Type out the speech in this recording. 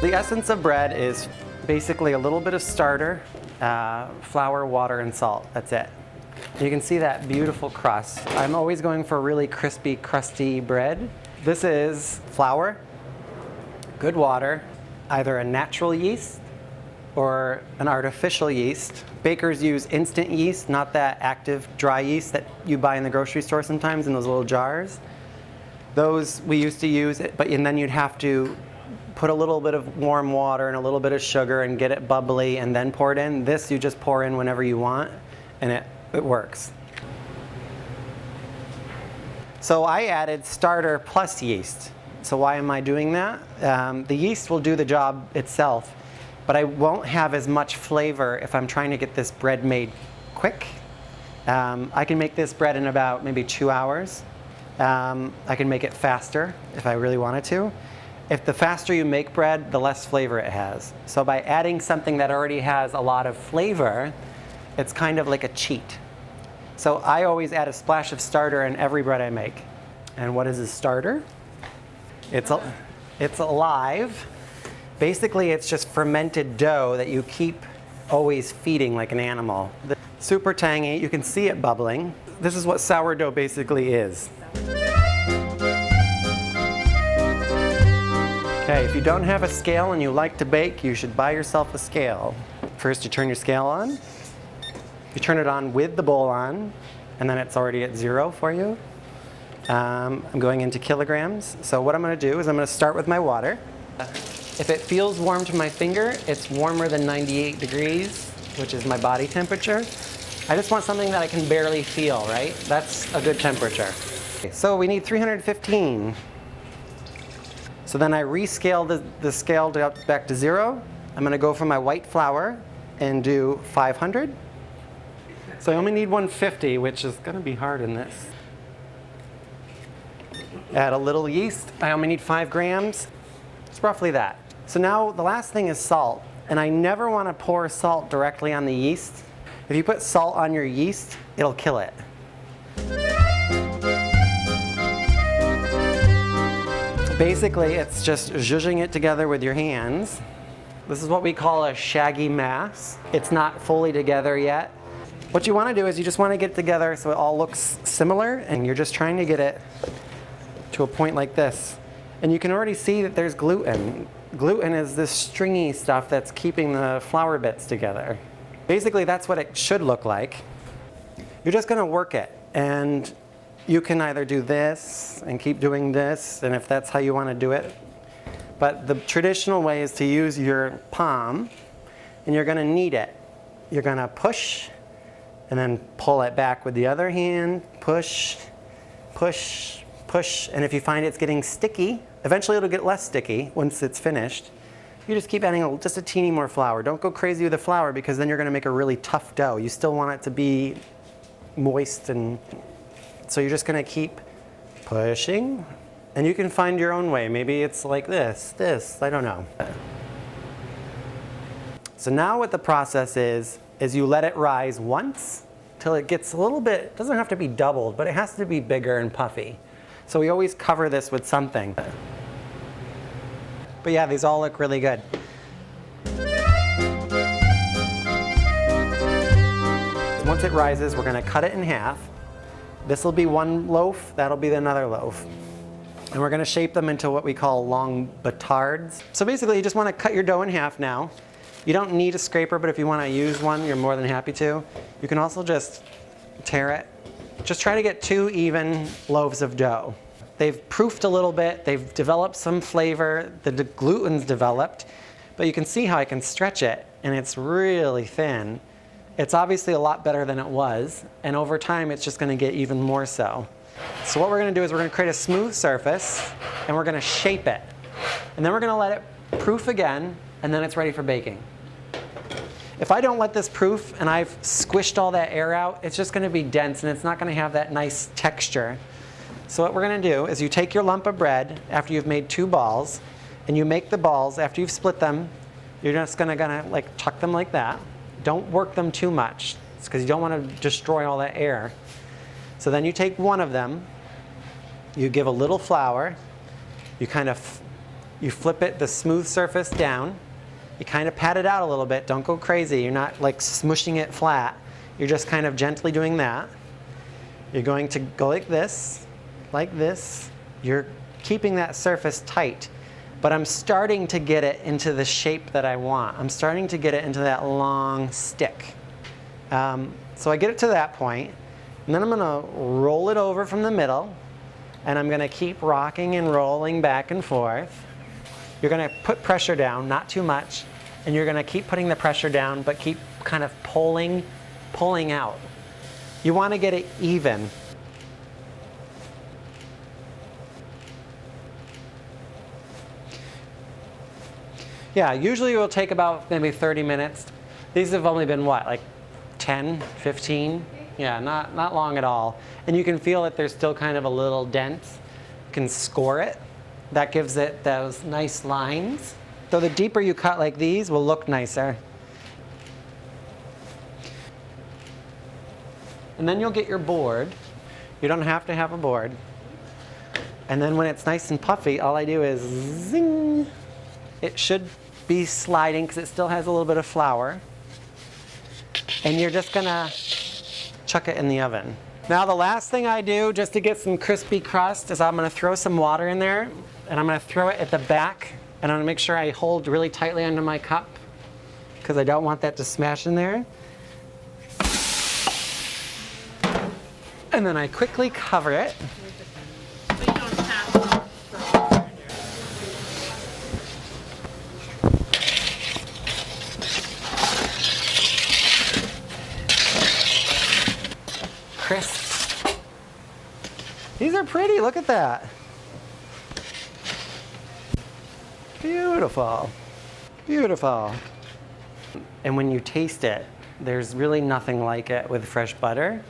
The essence of bread is basically a little bit of starter, flour, water, and salt. That's it. You can see that beautiful crust. I'm always going for really crispy, crusty bread. This is flour, good water, either a natural yeast or an artificial yeast. Bakers use instant yeast, not that active dry yeast that you buy in the grocery store sometimes in those little jars. Those we used to use, and then you'd have to put a little bit of warm water and a little bit of sugar and get it bubbly and then pour it in. This you just pour in whenever you want, and it works. So I added starter plus yeast. So why am I doing that? The yeast will do the job itself, but I won't have as much flavor if I'm trying to get this bread made quick. I can make this bread in about maybe 2 hours. I can make it faster if I really wanted to. If the faster you make bread, the less flavor it has. So by adding something that already has a lot of flavor, it's kind of like a cheat. So I always add a splash of starter in every bread I make. And what is a starter? It's alive. Basically, it's just fermented dough that you keep always feeding like an animal. Super tangy, you can see it bubbling. This is what sourdough basically is. Okay, if you don't have a scale and you like to bake, you should buy yourself a scale. First, you turn your scale on. You turn it on with the bowl on, and then it's already at 0 for you. I'm going into kilograms. So what I'm going to do is I'm going to start with my water. If it feels warm to my finger, it's warmer than 98 degrees, which is my body temperature. I just want something that I can barely feel, right? That's a good temperature. Okay, so we need 315. So then I rescale the scale back to 0. I'm going to go for my white flour and do 500. So I only need 150, which is going to be hard in this. Add a little yeast. I only need 5 grams. It's roughly that. So now the last thing is salt. And I never want to pour salt directly on the yeast. If you put salt on your yeast, it'll kill it. Basically, it's just zhuzhing it together with your hands. This is what we call a shaggy mass. It's not fully together yet. What you want to do is you just want to get it together so it all looks similar, and you're just trying to get it to a point like this. And you can already see that there's gluten. Gluten is this stringy stuff that's keeping the flour bits together. Basically, that's what it should look like. You're just going to work it, and you can either do this and keep doing this, and if that's how you want to do it. But the traditional way is to use your palm, and you're going to knead it. You're going to push, and then pull it back with the other hand. Push, push, push. And if you find it's getting sticky, eventually it'll get less sticky once it's finished. You just keep adding just a teeny more flour. Don't go crazy with the flour, because then you're going to make a really tough dough. You still want it to be moist, and so you're just going to keep pushing. And you can find your own way. Maybe it's like this, I don't know. So now what the process is you let it rise once till it gets a little bit, it doesn't have to be doubled, but it has to be bigger and puffy. So we always cover this with something. But yeah, these all look really good. Once it rises, we're going to cut it in half. This will be one loaf, that'll be another loaf. And we're going to shape them into what we call long batards. So basically, you just want to cut your dough in half now. You don't need a scraper, but if you want to use one, you're more than happy to. You can also just tear it. Just try to get 2 even loaves of dough. They've proofed a little bit, they've developed some flavor, the gluten's developed, but you can see how I can stretch it, and it's really thin. It's obviously a lot better than it was, and over time it's just going to get even more so. So what we're going to do is we're going to create a smooth surface, and we're going to shape it. And then we're going to let it proof again, and then it's ready for baking. If I don't let this proof and I've squished all that air out, it's just going to be dense and it's not going to have that nice texture. So what we're going to do is you take your lump of bread after you've made 2 balls, and you make the balls after you've split them. You're just going to like tuck them like that. Don't work them too much, because you don't want to destroy all that air. So then you take one of them, you give a little flour, you You flip it, the smooth surface down. You kind of pat it out a little bit. Don't go crazy. You're not like smushing it flat. You're just kind of gently doing that. You're going to go like this, like this. You're keeping that surface tight, but I'm starting to get it into the shape that I want. I'm starting to get it into that long stick. So I get it to that point, and then I'm gonna roll it over from the middle, and I'm gonna keep rocking and rolling back and forth. You're gonna put pressure down, not too much, and you're gonna keep putting the pressure down, but keep kind of pulling out. You wanna get it even. Yeah, usually it will take about maybe 30 minutes. These have only been what, like 10, 15? Yeah, not long at all. And you can feel that there's still kind of a little dent. You can score it. That gives it those nice lines. So the deeper you cut like these will look nicer. And then you'll get your board. You don't have to have a board. And then when it's nice and puffy, all I do is zing. It should be sliding because it still has a little bit of flour. And you're just gonna chuck it in the oven. Now the last thing I do just to get some crispy crust is I'm gonna throw some water in there, and I'm gonna throw it at the back, and I'm gonna make sure I hold really tightly onto my cup because I don't want that to smash in there. And then I quickly cover it. Crisp. These are pretty, look at that. Beautiful, beautiful. And when you taste it, there's really nothing like it with fresh butter.